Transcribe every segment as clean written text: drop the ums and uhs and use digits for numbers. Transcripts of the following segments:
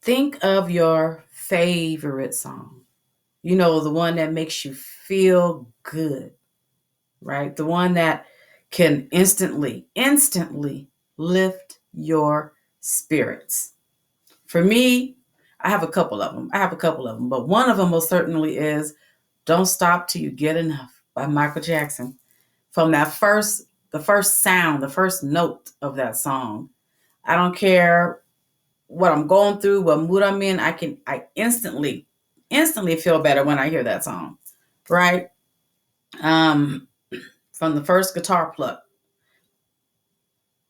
Think of your favorite song. You know, the one that makes you feel good, right? The one that can instantly lift your spirits. For me, I have a couple of them. But one of them most certainly is Don't Stop Till You Get Enough by Michael Jackson. From the first sound, the first note of that song, I don't care what I'm going through, what mood I'm in, I instantly feel better when I hear that song. Right? Um, from the first guitar pluck,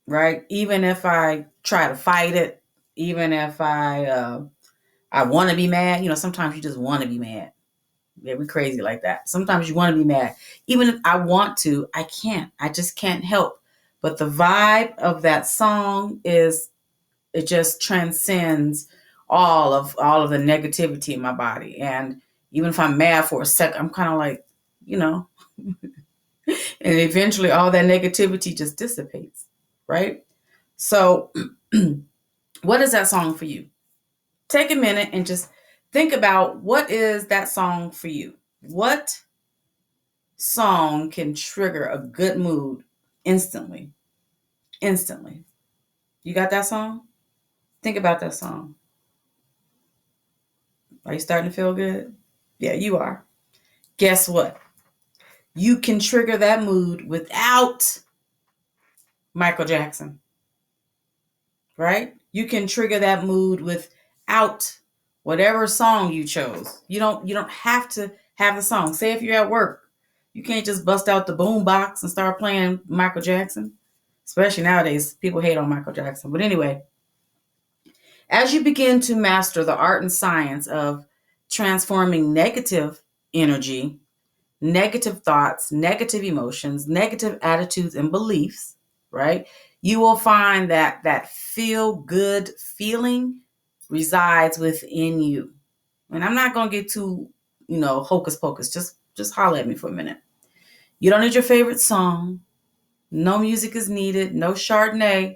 right? Even if I try to fight it, even if I want to be mad, sometimes you just want to be mad. Yeah, we crazy like that. Sometimes you want to be mad. Even if I want to, I can't. I just can't help. But the vibe of that song it just transcends all of the negativity in my body. And even if I'm mad for a sec, I'm kind of like, you know, and eventually all that negativity just dissipates, right? So, what is that song for you? Take a minute and just think about what is that song for you? What song can trigger a good mood instantly? Instantly. You got that song? Think about that song. Are you starting to feel good? Yeah, you are. Guess what? You can trigger that mood without Michael Jackson, right? You can trigger that mood without whatever song you chose. You don't have to have the song. Say if you're at work, you can't just bust out the boom box and start playing Michael Jackson. Especially nowadays, people hate on Michael Jackson. But anyway, as you begin to master the art and science of transforming negative energy, negative thoughts, negative emotions, negative attitudes and beliefs, right? You will find that that feel good feeling resides within you. And I'm not going to get too, hocus pocus. Just holler at me for a minute. You don't need your favorite song. No music is needed. No Chardonnay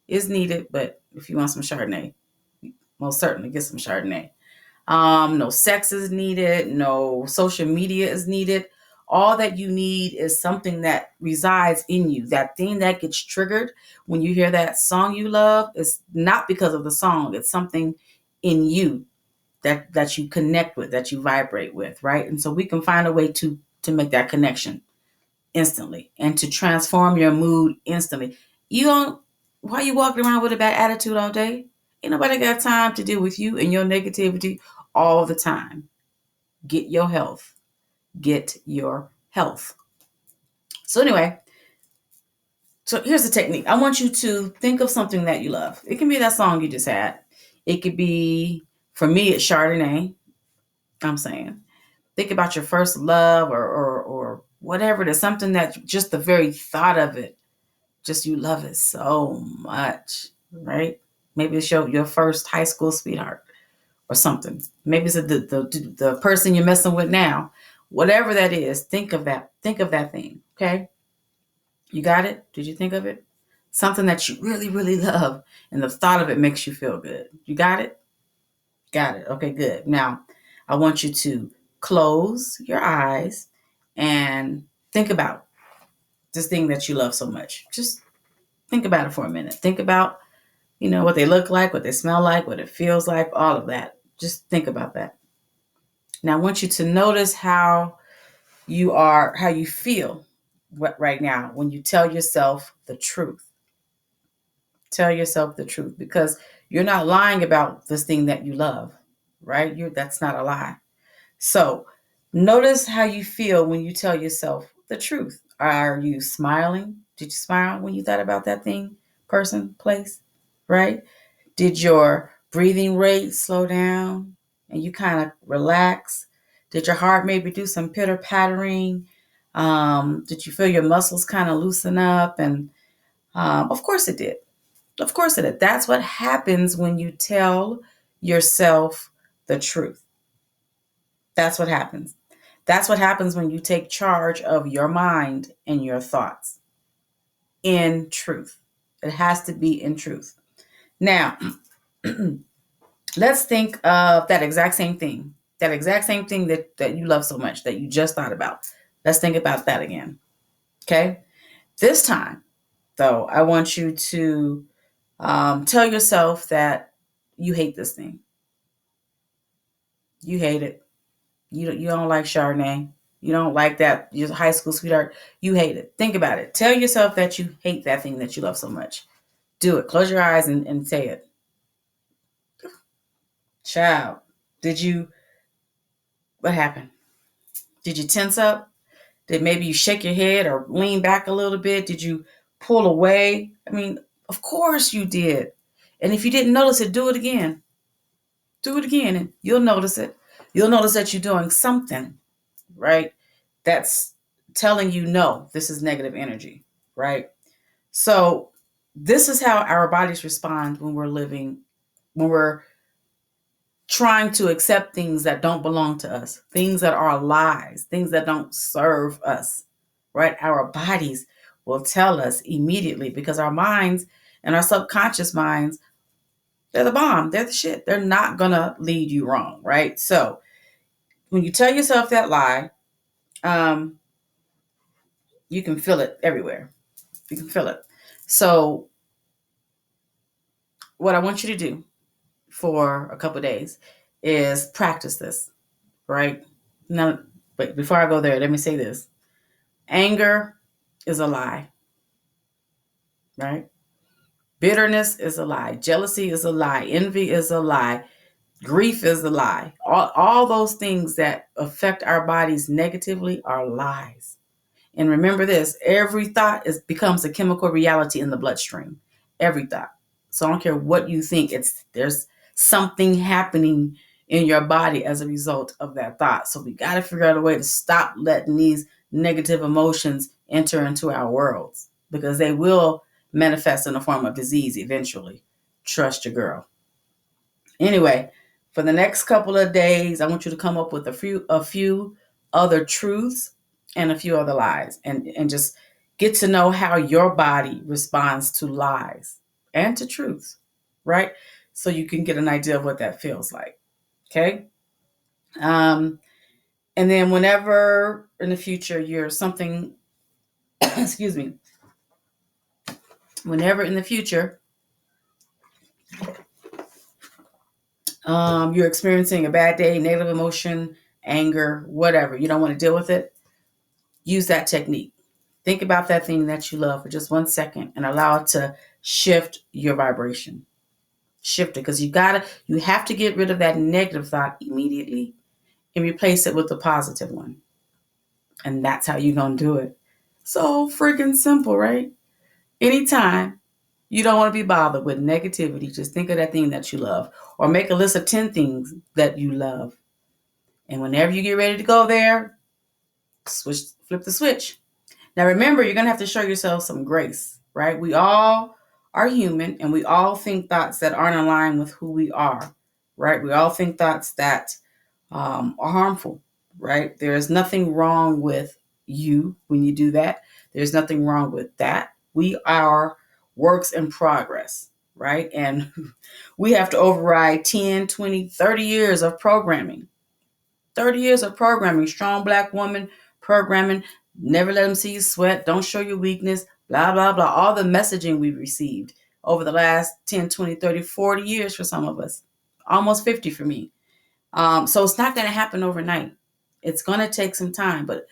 is needed. But if you want some Chardonnay, most certainly get some Chardonnay. No sex is needed. No social media is needed. All that you need is something that resides in you. That thing that gets triggered when you hear that song you love is not because of the song. It's something in you that you connect with, that you vibrate with, right? And so we can find a way to make that connection instantly and to transform your mood instantly. You don't Why you walking around with a bad attitude all day? Ain't nobody got time to deal with you and your negativity all the time. Get your health. Get your health. So anyway, so here's the technique. I want you to think of something that you love. It can be that song you just had. It could be, for me, it's Chardonnay. I'm saying, think about your first love or whatever it is. Something that just the very thought of it, just you love it so much, right? Maybe it's your first high school sweetheart or something. Maybe it's the person you're messing with now. Whatever that is, think of that. Think of that thing. Okay, you got it. Did you think of it? Something that you really really love, and the thought of it makes you feel good. You got it. Got it. Okay, good. Now, I want you to close your eyes and think about this thing that you love so much. Just think about it for a minute. Think about, what they look like, what they smell like, what it feels like, all of that. Just think about that. Now, I want you to notice how you feel right now when you tell yourself the truth. Tell yourself the truth because you're not lying about this thing that you love, right? That's not a lie. So, notice how you feel when you tell yourself the truth. Are you smiling? Did you smile when you thought about that thing, person, place, right? Did your breathing rate slow down and you kind of relax? Did your heart maybe do some pitter pattering? Did you feel your muscles kind of loosen up? And of course it did. Of course it did. That's what happens when you tell yourself the truth. That's what happens. That's what happens when you take charge of your mind and your thoughts in truth. It has to be in truth. Now, Let's think of that exact same thing. That exact same thing that you love so much that you just thought about. Let's think about that again. Okay? This time, though, I want you to tell yourself that you hate this thing. You hate it. You don't like Chardonnay. You don't like that your high school sweetheart. You hate it. Think about it. Tell yourself that you hate that thing that you love so much. Do it. Close your eyes and say it. Child, what happened? Did you tense up? Did maybe you shake your head or lean back a little bit? Did you pull away? I mean, of course you did. And if you didn't notice it, do it again. Do it again and you'll notice it. You'll notice that you're doing something, right? That's telling you, no, this is negative energy, right? So, this is how our bodies respond when we're trying to accept things that don't belong to us, things that are lies, things that don't serve us, right? Our bodies will tell us immediately because our minds and our subconscious minds, they're the bomb, they're the shit. They're not going to lead you wrong, right? So when you tell yourself that lie, you can feel it everywhere. You can feel it. So what I want you to do for a couple of days is practice this, right? Now, but before I go there, let me say this. Anger is a lie, right? Bitterness is a lie. Jealousy is a lie. Envy is a lie. Grief is a lie. All those things that affect our bodies negatively are lies. And remember this, every thought becomes a chemical reality in the bloodstream. Every thought. So I don't care what you think, there's something happening in your body as a result of that thought. So we got to figure out a way to stop letting these negative emotions enter into our worlds because they will manifest in the form of disease eventually. Trust your girl. Anyway, for the next couple of days, I want you to come up with a few other truths and a few other lies and just get to know how your body responds to lies and to truths, right? So you can get an idea of what that feels like. Okay. And then whenever in the future you're something, excuse me, whenever in the future you're experiencing a bad day, negative emotion, anger, whatever, you don't want to deal with it, use that technique. Think about that thing that you love for just 1 second and allow it to shift your vibration. Shift it because you have to get rid of that negative thought immediately and replace it with a positive one. And that's how you're going to do it. So freaking simple, right? Anytime you don't want to be bothered with negativity, just think of that thing that you love or make a list of 10 things that you love. And whenever you get ready to go there, flip the switch. Now, remember, you're going to have to show yourself some grace, right? We all are human and we all think thoughts that aren't aligned with who we are, right? We all think thoughts that are harmful, right? There is nothing wrong with you when you do that. There's nothing wrong with that. We are works in progress, right? And we have to override 10, 20, 30 years of programming. 30 years of programming, strong black woman programming, never let them see you sweat, don't show your weakness, blah, blah, blah. All the messaging we've received over the last 10, 20, 30, 40 years for some of us, almost 50 for me. So it's not going to happen overnight. It's going to take some time. But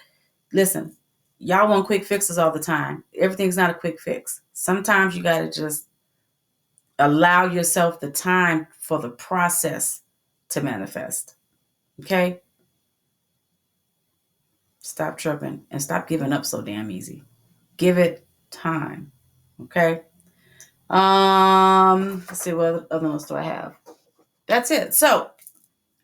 listen, y'all want quick fixes all the time. Everything's not a quick fix. Sometimes you got to just allow yourself the time for the process to manifest. Okay? Stop tripping and stop giving up so damn easy. Give it time. Okay? Let's see, what other notes do I have? That's it. So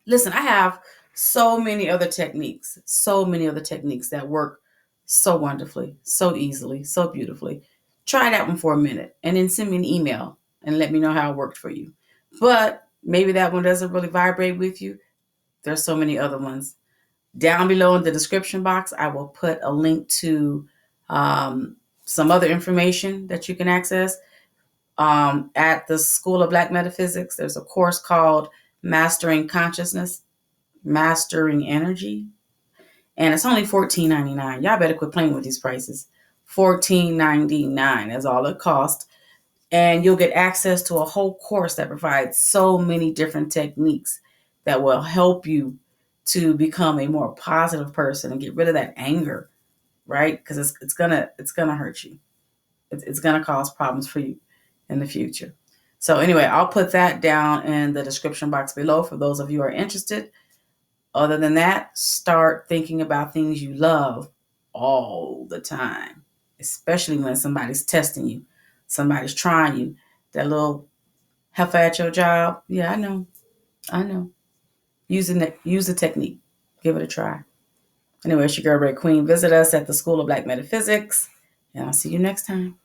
listen, I have so many other techniques that work so wonderfully, so easily, so beautifully. Try that one for a minute and then send me an email and let me know how it worked for you. But maybe that one doesn't really vibrate with you. There's so many other ones. Down below in the description box, I will put a link to some other information that you can access. At the School of Black Metaphysics, there's a course called Mastering Consciousness, Mastering Energy. And it's only $14.99. Y'all better quit playing with these prices. $14.99 is all it costs. And you'll get access to a whole course that provides so many different techniques that will help you to become a more positive person and get rid of that anger, right? Because it's gonna hurt you. It's gonna cause problems for you in the future. So anyway, I'll put that down in the description box below for those of you who are interested. Other than that, start thinking about things you love all the time, especially when somebody's testing you, somebody's trying you. That little heifer at your job, yeah, I know. Use the technique. Give it a try. Anyway, it's your girl, Red Queen. Visit us at the School of Black Metaphysics, and I'll see you next time.